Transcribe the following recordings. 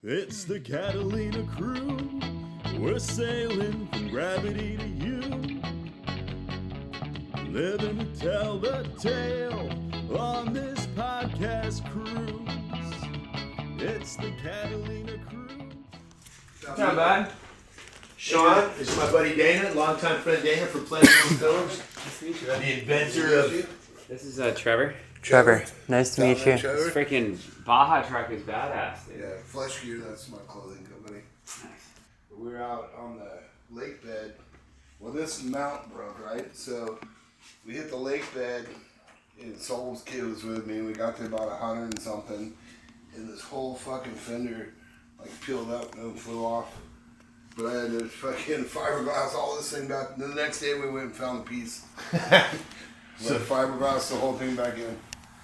It's the Catalina Crew. We're sailing from gravity to you. Living to tell the tale on this podcast cruise. It's the Catalina Crew. What's up, bud? Sean, this is my buddy Dana, longtime friend Dana from Planet Films. Nice to meet you. The inventor of... This is Trevor. Trevor, nice to meet you. This freaking Baja truck is badass, dude. Yeah, Flesh Gear, that's my clothing company. Nice. We're out on the lake bed. Well, this mount broke, right? So we hit the lake bed, and Soul's kid was with me. We got to about 100 and something, and this whole fucking fender like peeled up and flew off. But I had to fucking fiberglass all this thing back. And the next day we went and found the piece. So fiberglass the whole thing back in.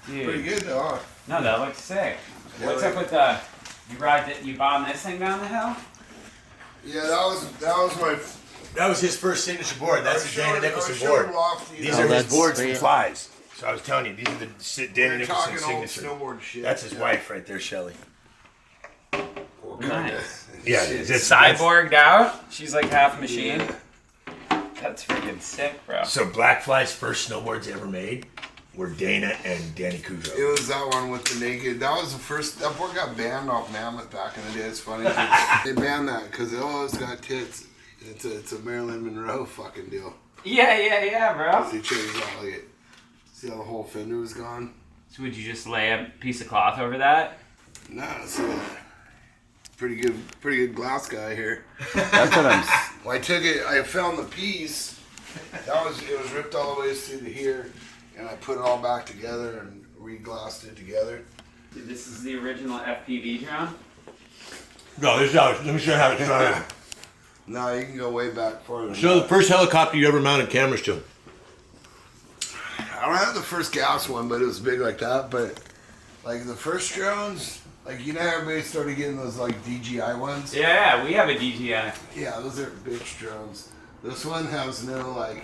Dude. Pretty good though, huh? No, that looks sick. Yeah, What's like- up with you bombed this thing down the hill? Yeah, that was my. That was his first signature board. That's the Dana Nicholson board. These Oh, are his that's boards sweet. from Flies. So I was telling you, these are the Dana Nicholson talking old signature. snowboard shit. That's his wife right there, Shelly. Nice. Yeah, She's it's cyborged out. She's like half machine. That's freaking sick, bro. So Black Fly's first snowboards ever made were Dana and Danny Cujo. It was that one with the naked. That was the first. That board got banned off Mammoth back in the day. It's funny. They banned that because it always got tits. It's a Marilyn Monroe fucking deal. Yeah, bro. They changed out like it. See how the whole fender was gone? So would you just lay a piece of cloth over that? Nah, it's a pretty good glass guy here. That's what I'm. Well, I took it. I found the piece. It was ripped all the way through to here, and I put it all back together and re-glassed it together. Dude, this is the original FPV drone. No, this is ours. Let me show you how it's done. No, you can go way back farther. than Show that. the first helicopter you ever mounted cameras to. I don't have the first gas one, but it was big like that. But like the first drones, like you know, how everybody started getting those like DJI ones. Yeah, we have a DJI. Yeah, those are bitch drones. This one has no like.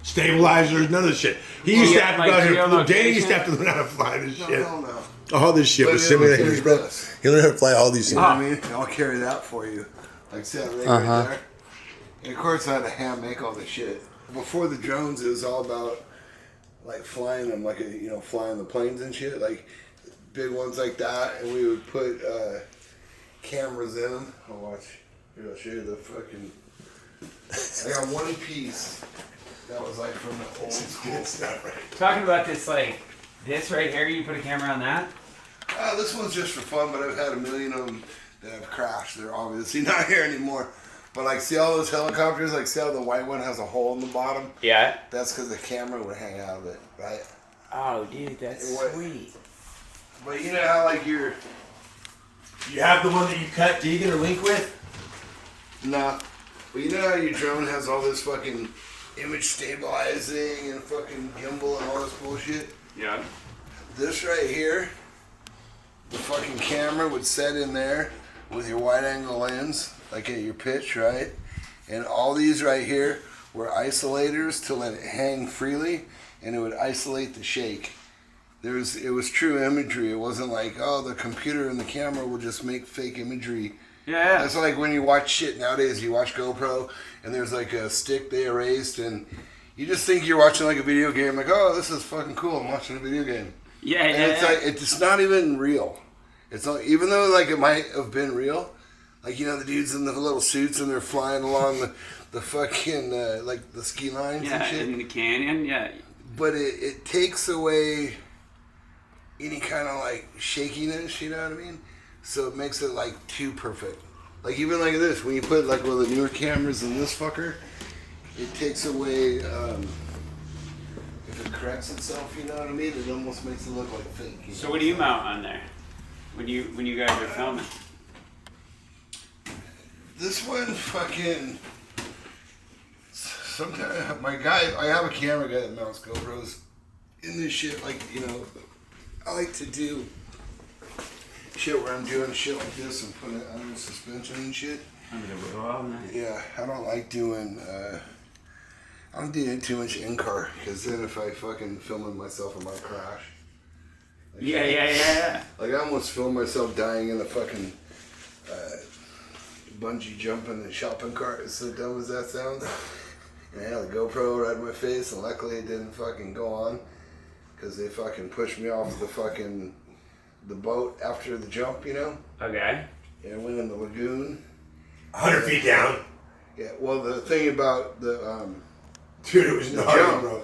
Stabilizers, none of this shit. He used to have to like go out here. geolocation? Dana used to have to learn how to fly this No, shit. no. All this shit But was it'll simulators, carry bro. this. He learned how to fly all these You things. know what I mean? I'll carry that for you. Like see that rig right there? And of course I had to hand make all the shit. Before the drones, it was all about like flying them, like flying the planes and shit, like big ones like that. And we would put cameras in them. I'll watch. Here, I'll show you the fucking. I got one piece that was like from the old school stuff. Right? Talking about this, like, this right here, you put a camera on that? This one's just for fun, but I've had a million of them that have crashed. They're obviously not here anymore. But like, see all those helicopters? Like, see how the white one has a hole in the bottom? Yeah. That's because the camera would hang out of it, right? Oh, dude, that's It would. sweet. But you know how like You have the one that you cut Deegan or Link with? nah. But you know how your drone has all this fucking image stabilizing and fucking gimbal and all this bullshit? Yeah. This right here, the fucking camera would set in there with your wide angle lens, like at your pitch, right? And all these right here were isolators to let it hang freely, and it would isolate the shake. It was true imagery. It wasn't like, oh, the computer and the camera will just make fake imagery. Yeah. That's like when you watch shit nowadays, you watch GoPro, and there's like a stick they erased, and you just think you're watching like a video game, like, oh, this is fucking cool, I'm watching a video game. Yeah, And it's like, it's not even real. It's not, even though like it might have been real, like, you know, the dudes in the little suits and they're flying along the fucking, like the ski lines and shit. in the canyon, yeah. But it takes away any kind of like shakiness, you know what I mean? So it makes it like too perfect. Like even like this, when you put like one of the newer cameras in this fucker, it takes away, if it corrects itself, you know what I mean? It almost makes it look like fake. You So know? what do you mount on there when you guys are filming? This one fucking, sometimes I have a camera guy that mounts GoPros in this shit, like, you know, I like to do shit where I'm doing shit like this and put it under suspension and shit. Under the wheel, oh, nice. Yeah, I don't like doing, I'm doing too much in-car, because then if I fucking film myself, I might crash. Like, Yeah. Like I almost filmed myself dying in a fucking bungee jump in the shopping cart. As so dumb as that sounds. And I had a GoPro right in my face, and luckily it didn't fucking go on. Because they fucking pushed me off the boat after the jump, you know? Okay. And I went in the lagoon. 100 feet down. Yeah, well, the thing about the Dude, it was gnarly, jump bro.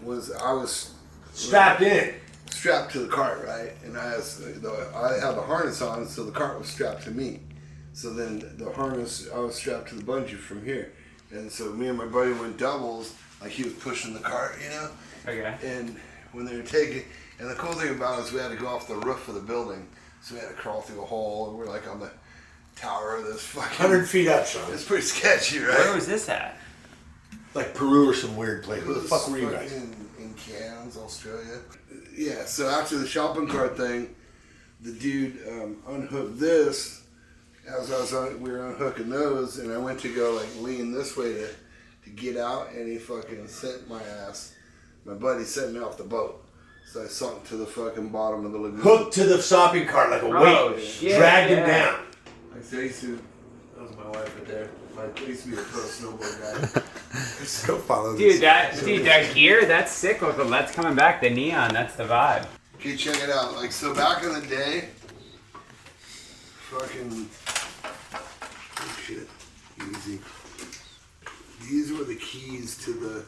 was I was Strapped in. strapped to the cart, right? And I had the harness on, so the cart was strapped to me. So then the harness, I was strapped to the bungee from here. And so me and my buddy went doubles, like he was pushing the cart, you know? Okay. And when they were taking, and the cool thing about it is we had to go off the roof of the building. So we had to crawl through a hole, and we're like on the tower of this fucking... 100 feet up, Sean. It's pretty sketchy, right? Where was this at? Like Peru or some weird place. Where the It fuck was were you guys? In Cairns, Australia. Yeah, so after the shopping cart thing, the dude unhooked this. As we were unhooking those, and I went to go like lean this way to get out, and he fucking sent my ass. My buddy sent me off the boat, so I sunk to the fucking bottom of the lagoon. Hooked to the shopping cart like a weight. Shit, Dragged him down. Like, I used to, that was my wife right there. I used to be a pro snowboard guy. Go follow Dude, that gear, that's sick. That's coming back. The neon, that's the vibe. Okay, check it out. Like, so back in the day, fucking, oh shit, easy. These were the keys to the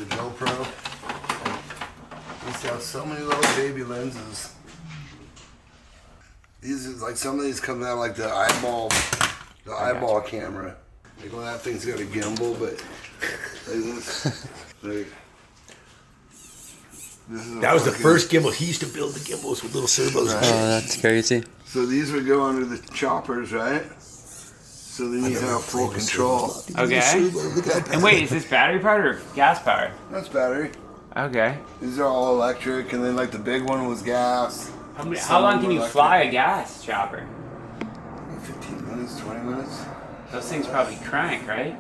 GoPro. These have so many little baby lenses. These is like some of these come out like the eyeball camera. Like, well, that thing's got a gimbal, but like this, like. That was the first gimbal. He used to build the gimbals with little servos and Oh, shit. that's crazy. So these would go under the choppers, right? So then you have full control. Okay. And wait, is this battery powered or gas powered? That's battery. Okay. These are all electric, and then like the big one was gas. How long can you fly a gas chopper? 15 minutes, 20 minutes. Those things probably crank, right?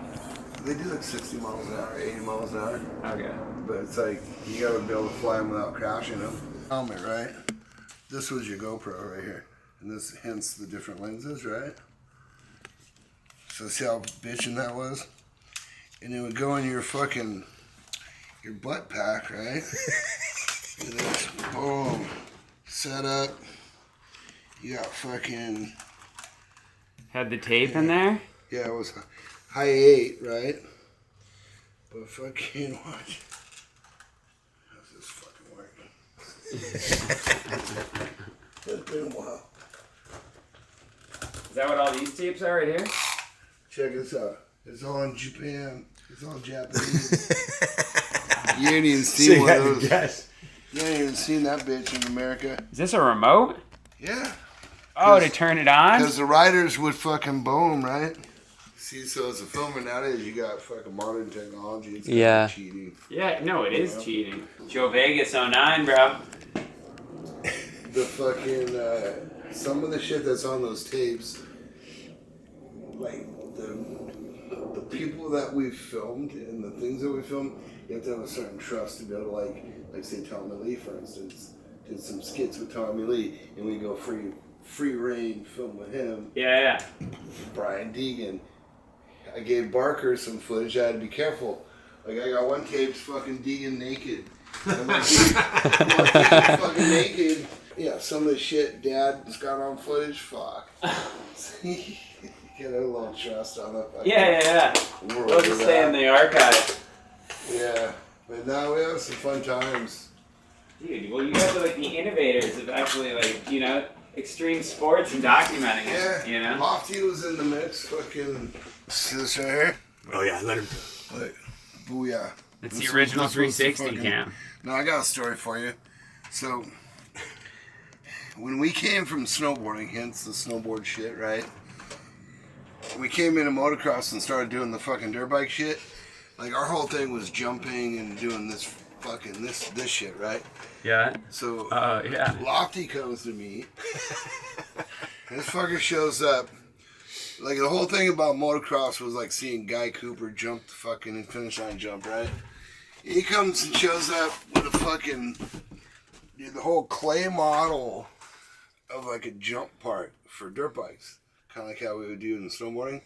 They do like 60 miles an hour, 80 miles an hour. Okay. But it's like, you gotta be able to fly them without crashing them. Helmet, right? This was your GoPro right here. And this, hence the different lenses, right? So see how bitchin' that was? And it would go in your fucking, your butt pack, right? And then, boom, set up. You got fucking... Had the tape in there? Yeah, it was high 8, right? But fucking watch. How's this fucking working? It's been a while. Is that what all these tapes are right here? Check this out. It's all in Japan. It's all Japanese. You ain't even seen one of those. You ain't even seen that bitch in America. Is this a remote? Yeah. Oh, to turn it on? Because the riders would fucking boom, right? See, so as a filmer nowadays, you got fucking modern technology. It's Yeah. cheating. Yeah, no, it is cheating. Joe Vegas 09, bro. The fucking, some of the shit that's on those tapes, like the people that we filmed and the things that we filmed, you have to have a certain trust to be able to like say Tommy Lee, for instance, did some skits with Tommy Lee, and we go free reign film with him. Yeah. Brian Deegan. I gave Barker some footage. I had to be careful. Like, I got one tape fucking Deegan naked. I'm like, Deegan fucking naked. Yeah, some of the shit Dad's got on footage, fuck. Get a little trust on it. Yeah. Those will stay in the archive. Yeah, but now we have some fun times. Dude, well, you guys are like the innovators of actually, like, you know, extreme sports and documenting it, you know? Lofty was in the mix, fucking... See this right here? Oh, yeah, let him... Like, booyah. It's This the original was supposed to 360 fucking- cam. No, I got a story for you. So, when we came from snowboarding, hence the snowboard shit, right? We came into motocross and started doing the fucking dirt bike shit. Like, our whole thing was jumping and doing this fucking, this shit, right? Yeah. So, Yeah. Lofty comes to me. This fucker shows up. Like, the whole thing about motocross was like seeing Guy Cooper jump the fucking finish line jump, right? He comes and shows up with a fucking Dude, the whole clay model of like a jump part for dirt bikes, kind of like how we would do in snowboarding,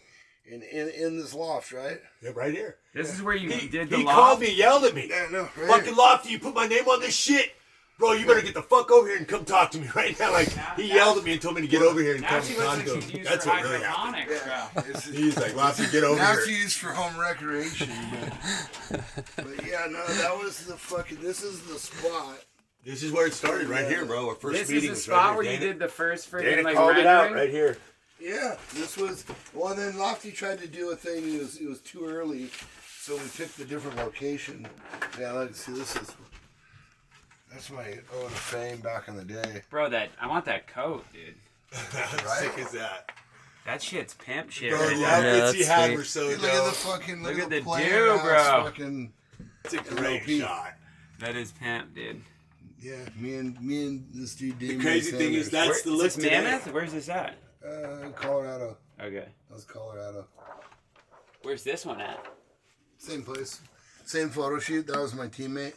in this loft, right? Yeah, right here. This is where you did the He loft? called me, yelled at me. Yeah, no, right Fucking here. Lofty, you put my name on this shit. Bro, you better get the fuck over here and come talk to me right now. Like, he yelled at me and told me to get over here and Now come she talk looks to like she's him. used That's for what really happened. hydroponics, bro. He's like, Lofty, get over Now here. it's used for home recreation. But yeah, no, that was the fucking. This is the spot. This is where it started, right here, bro. Our first This meeting is the was right spot here. where you Dana- did the first freaking Dana like called it out rendering? right here. Yeah, this was. Well, then Lofty tried to do a thing. It was too early, so we picked a different location. Yeah, let's see. That's my ode of fame back in the day. Bro, I want that coat, dude. How sick is that? That shit's pimp shit. Bro, right the there. outfits he that's had sweet. were so Dude, look at the dope. fucking. Look at the the plain dew, ass bro. Fucking, It's a great Pete. shot. That is pimp, dude. yeah, me and this dude. The Damon crazy thing is Sanders. that's the Is look this today. Mammoth? Where's this at? Colorado. Okay. That was Colorado. Where's this one at? Same place. Same photo shoot. That was my teammate.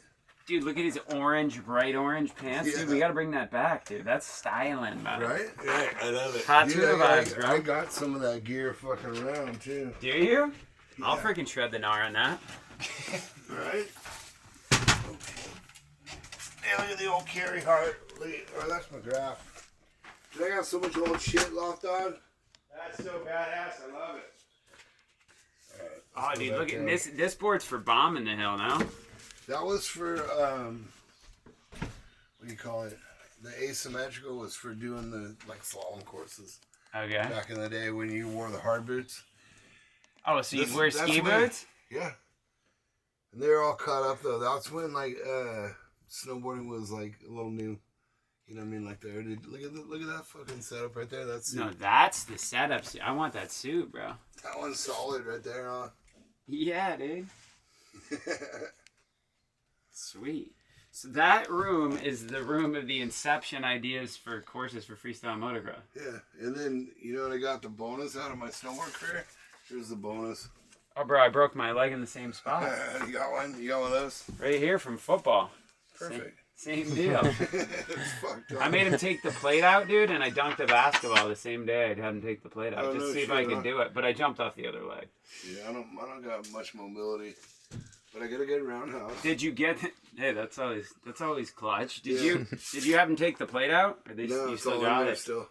Dude, look at his orange, bright orange pants. Yeah. Dude, we gotta bring that back, dude. That's styling, man. Right? Right, I love it. Hot Dude, tuna vibes, I bro. got some of that gear fucking around too. Do you? I'll Yeah. freaking shred the gnar on that. Right? Hey, look at the old carry heart. Look at, oh, that's my graph. Dude, I got so much old shit loft on. That's so badass. I love it. Oh, dude, back look at down. this. This board's for bombing the hill now. That was for, what do you call it? The asymmetrical was for doing the, like, slalom courses. Okay. Back in the day when you wore the hard boots. Oh, so you This- wear that's ski when- boots? Yeah. And they're all cut up, though. That's when, like, snowboarding was, like, a little new. You know what I mean? Like, look at that fucking setup right there. That's No, that's the setup suit. I want that suit, bro. that one's solid right there, huh? Yeah, dude. Sweet. So that room is the room of the inception ideas for courses for freestyle motocross. Yeah. And then, you know what I got the bonus out of my snowboard career? Here's the bonus. Oh, bro, I broke my leg in the same spot. You got one? You got one of those? Right here from football. Perfect. Same deal. It's fucked up. I made him take the plate out, dude, and I dunked a basketball the same day. I had him take the plate out Oh, just no to see if shit, I could huh? do it. But I jumped off the other leg. Yeah, I don't got much mobility. But I got a good roundhouse. Did you get? Hey, that's always clutch. Did Yeah. you have him take the plate out, or No, you it's still all in got there it? still.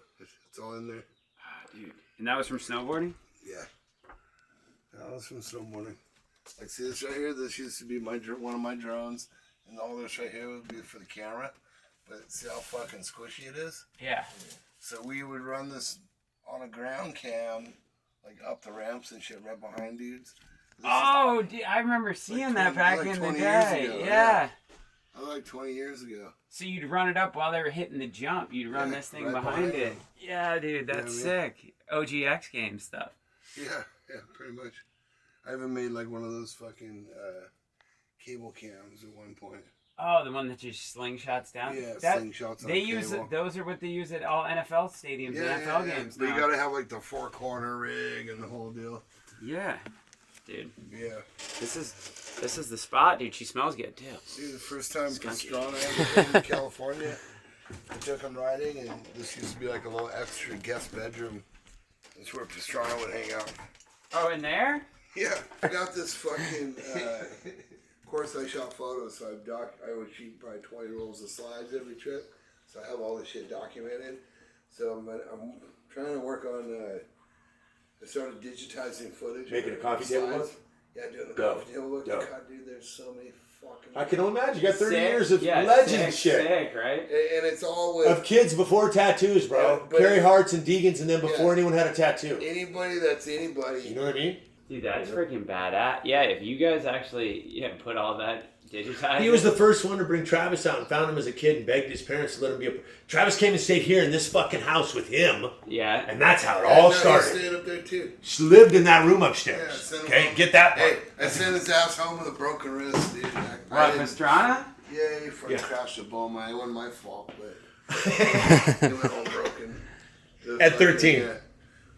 It's all in there. Ah, dude. And that was from snowboarding. Yeah. That was from snowboarding. Like, see this right here? This used to be one of my drones. And all this right here would be for the camera. But see how fucking squishy it is? Yeah. So we would run this on a ground cam, like up the ramps and shit right behind dudes. This Oh, dude, I remember seeing that 20 back like in the 20 years day. ago, Yeah. yeah. That was like 20 years ago. So you'd run it up while they were hitting the jump. You'd run Yeah, this thing right behind behind it. them. Yeah, dude, that's You know what I sick. OGX game stuff. Yeah, pretty much. I even made like one of those fucking cable cams at one point. Oh, the one that just slingshots down. Yeah, That- slingshots on They use cable. those are what they use at all NFL stadiums, and NFL games. But you now. gotta have like the 4-corner rig and the whole deal. Yeah, dude. Yeah. This is the spot, dude. She smells good too. See, the first time Skunky. Pastrana ever came to California, I took him riding, and this used to be like a little extra guest bedroom. That's where Pastrana would hang out. Oh, in there? Yeah, I got this fucking. Of course, I shot photos, so I would shoot probably 20 rolls of slides every trip. So I have all this shit documented. So I'm trying to work on. I started digitizing footage. Making a of coffee the table slides. book? Yeah, doing the Dope. coffee table book. Dope. God, dude, there's so many fucking. I can only imagine. You got 30 Sick. years of Yeah, legend sick, shit. Sick, right? And it's all with Of kids before tattoos, bro. Yeah, but- Carry Harts and Deegans, and then before Yeah. anyone had a tattoo. anybody that's anybody. You know what I mean? Dude, that's freaking badass. Yeah, if you guys actually put all that digitized. He was the first one to bring Travis out and found him as a kid and begged his parents to let him be a... Travis came and stayed here in this fucking house with him, Yeah. and that's how it Yeah, all no, he's started. staying up there too. She lived in that room Yeah, I upstairs. sent him Okay, home. get that part. Hey, I sent his ass home with a broken wrist, dude. What, I didn't- Pastrana? Yeah, he fucking Yeah. crashed a ball. It wasn't my fault, but he went home broken. At 13. Yeah.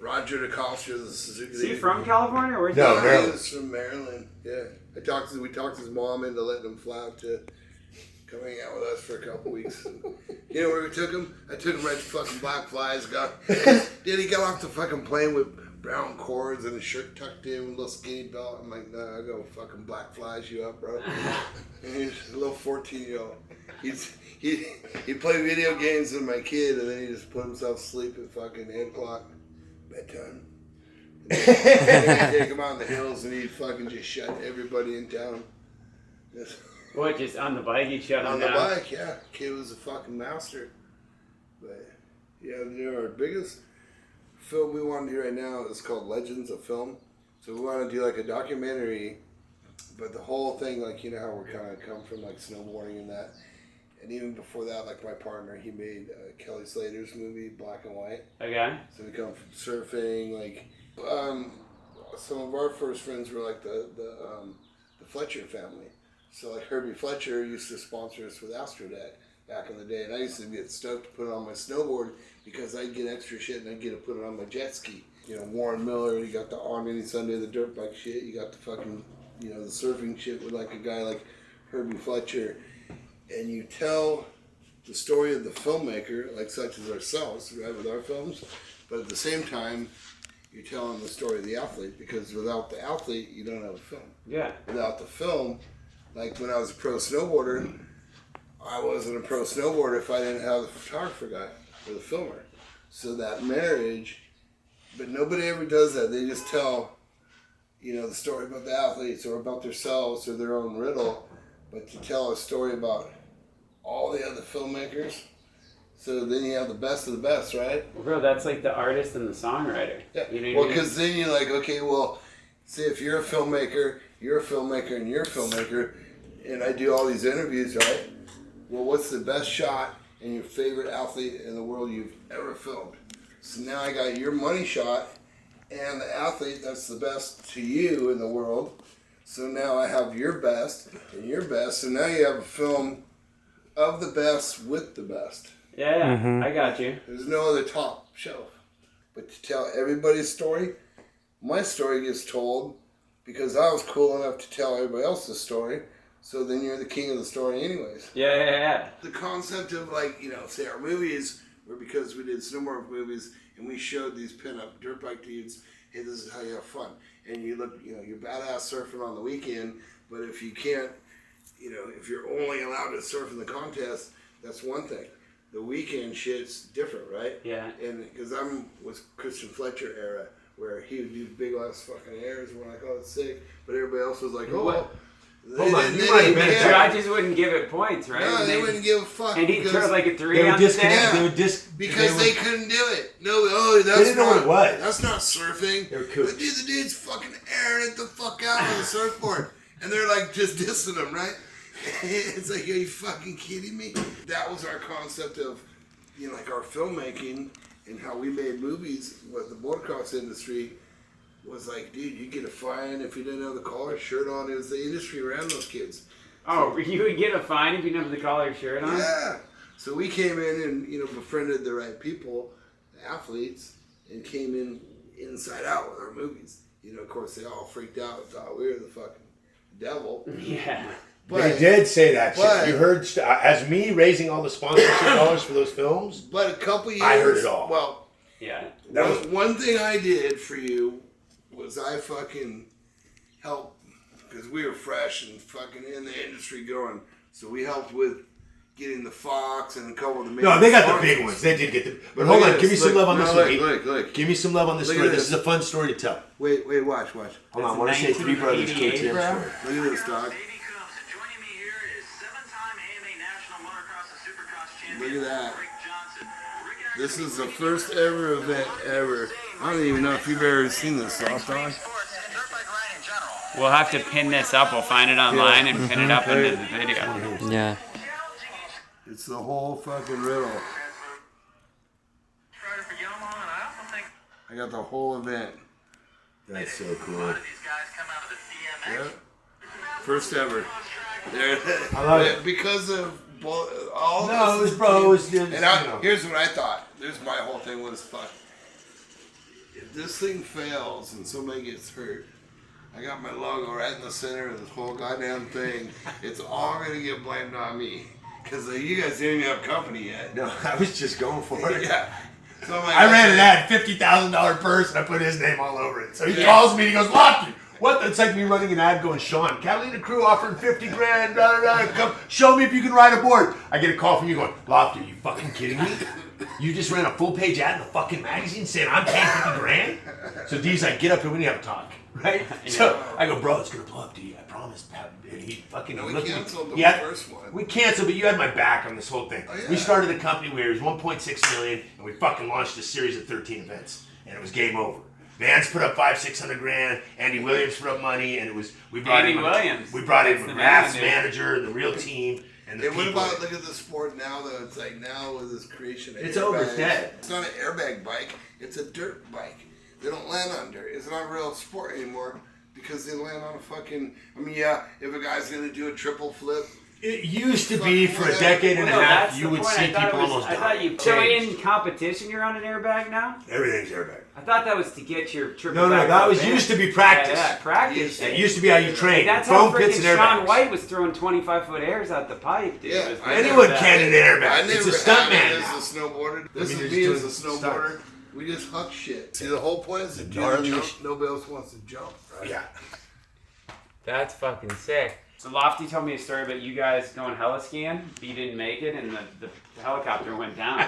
Roger DeCosta, the Suzuki. Is he from California? Or where's No, he? Maryland. He was from Maryland. Yeah, we talked his mom into letting him fly out to come hang out with us for a couple weeks. You know where we took him? I took him right to fucking Black Flies. He got off the fucking plane with brown cords and a shirt tucked in with a little skinny belt. I'm like, nah, I go fucking Black Flies you up, bro. And he's a little 14-year-old. He played video games with my kid, and then he just put himself to sleep at fucking 8 o'clock, bedtime. And then he'd take him out in the hills, and he'd fucking just shut everybody in town. What, just on the bike he'd shut on them the down? bike, yeah. Kid was a fucking master. But yeah, our biggest film we want to do right now is called Legends of Film. So we want to do like a documentary, but the whole thing, like, you know how we're kind of come from like snowboarding and that. And even before that, like my partner, he made Kelly Slater's movie, Black and White. Okay. So we come from surfing, like, some of our first friends were like the Fletcher family. So like Herbie Fletcher used to sponsor us with Astrodeck back in the day. And I used to get stoked to put it on my snowboard because I'd get extra shit and I'd get to put it on my jet ski. You know, Warren Miller, you got the On Any Sunday, the dirt bike shit. You got the fucking, you know, the surfing shit with like a guy like Herbie Fletcher. And you tell the story of the filmmaker, like such as ourselves, right, with our films, but at the same time, you're telling the story of the athlete, because without the athlete, you don't have a film. Yeah. Without the film, like when I was a pro snowboarder, I wasn't a pro snowboarder if I didn't have the photographer guy or the filmer. So that marriage, but nobody ever does that. They just tell, you know, the story about the athletes or about themselves or their own riddle, but to tell a story about all the other filmmakers, so then you have the best of the best, right? Bro, that's like the artist and the songwriter. Yeah. You know Well, what I mean? because then you're like, okay, well, see, if you're a filmmaker, and you're a filmmaker, and I do all these interviews, right? Well, what's the best shot and your favorite athlete in the world you've ever filmed? So now I got your money shot and the athlete that's the best to you in the world. So now I have your best and your best. So now you have a film of the best with the best. Yeah, I got you. There's no other top shelf. But to tell everybody's story, my story gets told because I was cool enough to tell everybody else's story. So then you're the king of the story anyways. Yeah. The concept of, like, you know, say our movies were because we did snowboard movies and we showed these pin-up dirt bike dudes, hey, this is how you have fun. And you look, you know, you're badass surfing on the weekend, but if you can't, you know, if you're only allowed to surf in the contest, that's one thing. The weekend shit's different, right? Yeah. And because I'm was Christian Fletcher era, where he would do big ass fucking airs when I call it sick, but everybody else was like, oh, What? Hold on, you might have been The judges wouldn't give it points, right? No, they wouldn't give a fuck. And he'd throw like a 3 They would on the disconnect. day. Because they couldn't do it. No, oh, that's They didn't know not, what it was. That's not surfing. They were kooks. The dude's fucking airing it the fuck out on the surfboard. And they're like just dissing him, right? It's like, are you fucking kidding me? That was our concept of, you know, like our filmmaking and how we made movies with the motocross industry was like, dude, you get a fine if you didn't have the collar shirt on. It was the industry around those kids. Oh, you would get a fine if you didn't have the collared shirt on? Yeah. So we came in and, you know, befriended the right people, the athletes, and came in inside out with our movies. You know, of course, they all freaked out, thought we were the fucking devil. Yeah. But, They did say that but- shit. You heard, as me raising all the sponsorship dollars for those films, But a couple years. I heard it all. Well, Yeah. one thing I did for you was I fucking helped, because we were fresh and fucking in the industry going. So we helped with getting the Fox and a couple of the no, they got the sponsors. big ones. They did get them. But Look hold at on, this. give me some Look, love on this no, one. look. Give me some love on this Look story. at This this. is a fun story to tell. Wait, watch. Hold That's on, I want to say Three Brothers 1988, KTM bro. story. Look at this, dog. Baby Cubs, joining me here is 7-time AMA National Motocross and Supercross champion. Look at that. Rick Johnson. Rick This is the first ever event ever. I don't even know if you've ever seen this, Soft Dog. sports and dirt bike riding in general. We'll have to pin this up. We'll find it online and pin it up into the video. Yeah. It's the whole fucking riddle. Rider for Yamaha, and I also think I got the whole event. That's so a cool. lot of these guys come out of the DMX. Yeah. First ever. There. I love it. Because of all No, this. it was bro. It was, And you know. here's what I thought. Here's my whole thing was, fuck. If this thing fails and somebody gets hurt, I got my logo right in the center of this whole goddamn thing. It's all gonna get blamed on me. Because you guys didn't even have company yet. No, I was just going for it. Yeah. So I'm like, I ran an ad, $50,000 purse, and I put his name all over it. So he calls me and he goes, Lofty, what? It's like me running an ad going, Sean, Catalina Crew offering 50 grand, come show me if you can ride a board. I get a call from you going, Lofty, are you fucking kidding me? You just ran a full page ad in the fucking magazine saying I'm paying 50 grand? So D's like, get up here, we need to have a talk, right? So I go, bro, it's gonna blow up, D, I promise. And he fucking we looked at me. canceled the first one. We canceled, but you had my back on this whole thing. Oh, yeah. We started a company where it was 1.6 million, and we fucking launched a series of 13 events, and it was game over. Vans put up $500-600 grand. Andy Williams put up money, and it was we brought Andy in Williams. We brought in That's the Raph's man, manager, the real team, and the And what people. about, look at the sport now, though? It's like now with this creation of It's over, it's airbags, dead. It's not an airbag bike, it's a dirt bike. They don't land on dirt. It's not a real sport anymore because they land on a fucking, I mean, yeah, if a guy's going to do a triple flip. It used to be for a decade and a half, you would see people almost die. So in competition, you're on an airbag now? Everything's airbag. I thought that was to get your triple. No, that was used to be practice. Yeah, practice. It used to be how you train. That's how Foam pits freaking and Sean airbags. White was throwing 25-foot airs out the pipe, dude. Yeah, It was I Anyone that. can in an airbag. It's a stunt man. As a snowboarder. This I mean, is you're me as a just doing snowboarder. stunts. We just huck shit. See, the whole point is to do the gnarly jump. shit. Nobody else wants to jump, right? Yeah. That's fucking sick. So Lofty told me a story about you guys going heli skiing. You didn't make it, and the helicopter went down.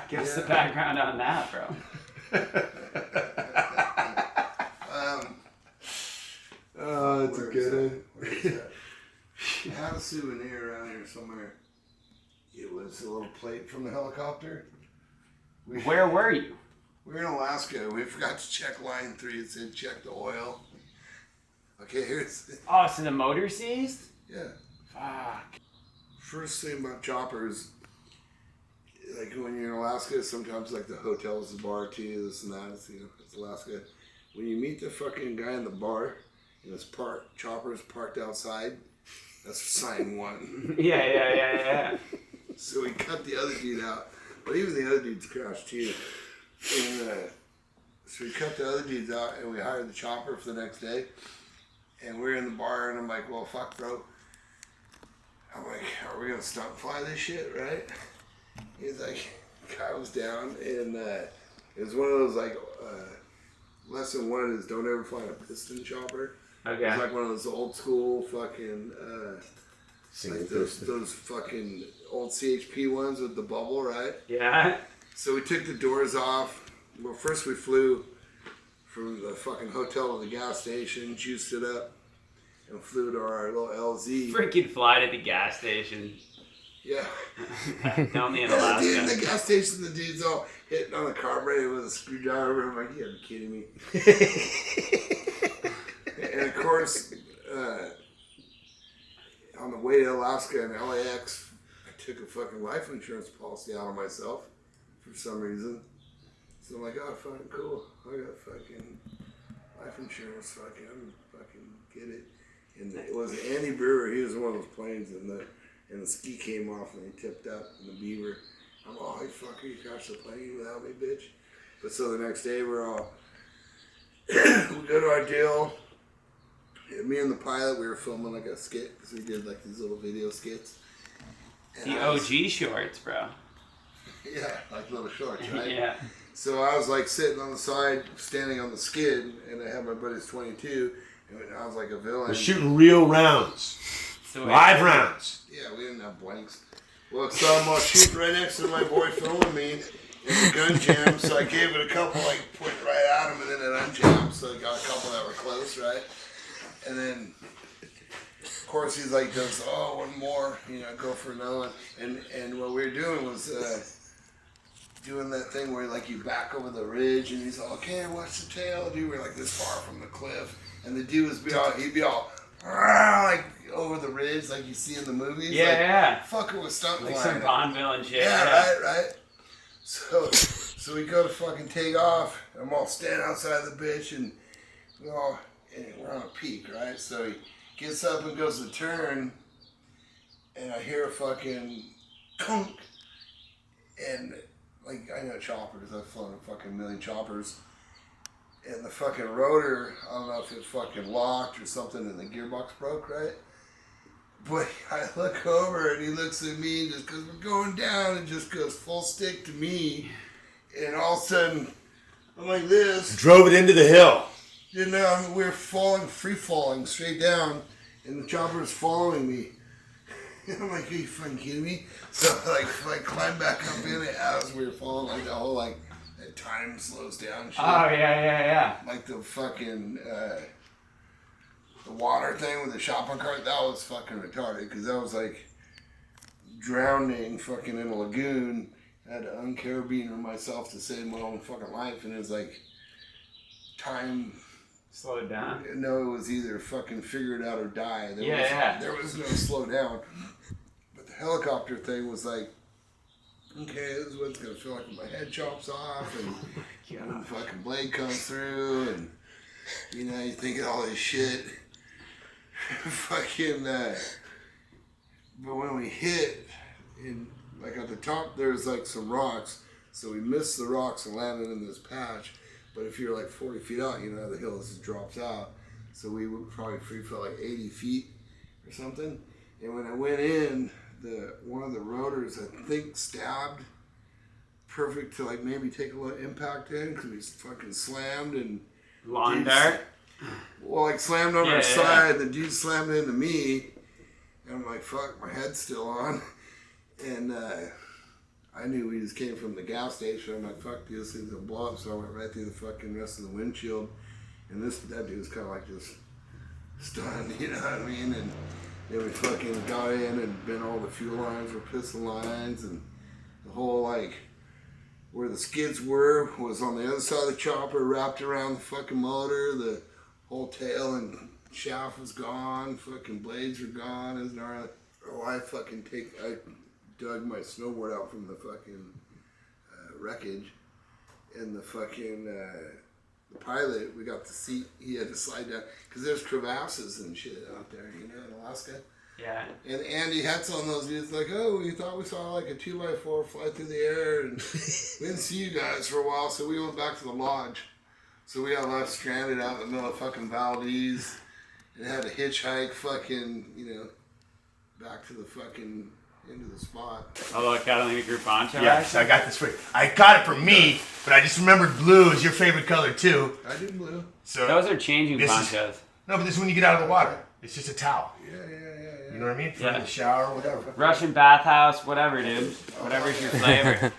Give us the background on that, bro. Oh, it's a good one. Where is that? I had a souvenir around here somewhere. It was a little plate from the helicopter. Where were you? We were in Alaska. We forgot to check line 3. It said check the oil. Okay, here's Oh, so the motor seized? yeah. Fuck. First thing about choppers, like when you're in Alaska, sometimes like the hotels, the bar too, this and that. It's, you know, it's Alaska. When you meet the fucking guy in the bar and his chopper's parked outside, that's sign 1. Yeah. So we cut the other dude out. But even the other dudes crashed too. And so we cut the other dudes out and we hired the chopper for the next day. And we're in the bar and I'm like, well, fuck, bro. I'm like, are we going to stunt fly this shit, right? He's like, guy was down and it was one of those like, lesson 1 is don't ever fly a piston chopper. Okay. It's like one of those old school fucking, like those fucking old CHP ones with the bubble, right? Yeah. So we took the doors off. Well, first we flew from the fucking hotel to the gas station, juiced it up, and flew to our little LZ. Freaking fly to the gas station. Yeah. Only in Yeah, dude, in Alaska. the gas station, the dude's all hitting on the carburetor with a screwdriver. I'm like, you gotta be kidding me. And of course, on the way to Alaska and LAX, I took a fucking life insurance policy out of myself for some reason. So I'm like, oh, fucking cool. I got fucking life insurance. Fucking, I'm fucking get it. And it was Andy Brewer. He was in one of those planes, and the ski came off, and he tipped up in the beaver. I'm all, hey, fucker, you crashed the plane without me, bitch. But so the next day, we're all, we go to our deal. And me and the pilot, we were filming like a skit, because we did like these little video skits. And The I was- OG shorts, bro. Yeah, like little shorts, right? Yeah. So I was like sitting on the side, standing on the skid, and I had my buddy's 22, and I was like a villain. We're shooting real rounds. So Live rounds. Yeah, we didn't have blanks. Well, so I'm shooting right next to my boy filming me, and the gun jammed, so I gave it a couple, like, pointed right at him, and then it unjammed, so I got a couple that were close, right? And then, of course, he's like, one more, go for another one. And what we were doing was doing that thing where, like, you back over the ridge, and he's all, okay, watch the tail. Dude, we're, like, this far from the cliff. And the dude he'd be all, like, over the ridge, like you see in the movies. Yeah, like, yeah. Fucker with stunt Like flying. some Bond villain shit. Yeah, right. So we go to fucking take off. I'm all standing outside the bitch, and we're on a peak, right? So he gets up and goes to turn, and I hear a fucking conk, and like I know choppers. I've flown a fucking million choppers, and the fucking rotor, I don't know if it fucking locked or something, and the gearbox broke, right? But I look over and he looks at me and just goes, we're going down, and just goes full stick to me. And all of a sudden, I'm like this. Drove it into the hill. You know, we're free falling straight down, and the chopper is following me. And I'm like, are you fucking kidding me? So I climbed back up in it as we were falling, like the whole that time slows down shit. Oh yeah. Like the fucking the water thing with the shopping cart, that was fucking retarded, because that was like drowning fucking in a lagoon. I had to uncarabiner myself to save my own fucking life, and it was like time slowed down. No, it was either fucking figure it out or die. There was no slow down. But the helicopter thing was like, okay, this is what it's gonna feel like when my head chops off, and when the fucking blade comes through, and you know, you think of all this shit. Fucking but when we hit, in like at the top there's like some rocks, so we missed the rocks and landed in this patch. But if you're like 40 feet out, you know, the hill just drops out. So we would probably free fell like 80 feet or something. And when I went in, one of the rotors, I think, stabbed perfect to like maybe take a little impact in, because we fucking slammed and lawn dart. Well, like slammed on our side. The dude slammed into me, and I'm like, fuck, my head's still on. And I knew we just came from the gas station. I'm like, fuck, this thing's gonna blow up. So I went right through the fucking rest of the windshield. And that dude was kind of like just stunned, you know what I mean? And then we fucking got in and bent all the fuel lines or piston lines, and the whole like where the skids were was on the other side of the chopper, wrapped around the fucking motor. The whole tail and shaft was gone. Fucking blades were gone. It was gnarly. Oh, I dug my snowboard out from the fucking wreckage, and the fucking the pilot, we got the seat, he had to slide down, because there's crevasses and shit out there, you know, in Alaska. Yeah. And Andy Hetzel on those dudes like, oh, we thought we saw like a 2x4 fly through the air, and we didn't see you guys for a while, so we went back to the lodge. So we got left stranded out in the middle of fucking Valdez, and had to hitchhike fucking, you know, back to the fucking into the spot. Although Catalina Crew Podcast. Yes, I got this for you. I got it for me, but I just remembered blue is your favorite color too. I do blue. So those are changing ponchos. No, but this is when you get out of the water. It's just a towel. Yeah. You know what I mean? For the shower or whatever. Russian bathhouse, whatever, dude. Whatever's your flavor.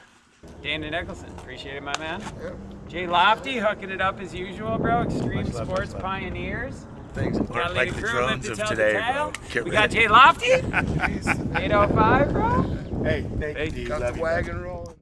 Dana Nicholson, appreciate it, my man. Yep. Jay Lofty hooking it up as usual, bro. Extreme sports pioneers. Thanks. Catalina Like the Crew, drones live of to tell today, the tale. bro. We got Jay Lofty. 805, bro. Hey, thank you. Got the wagon roll.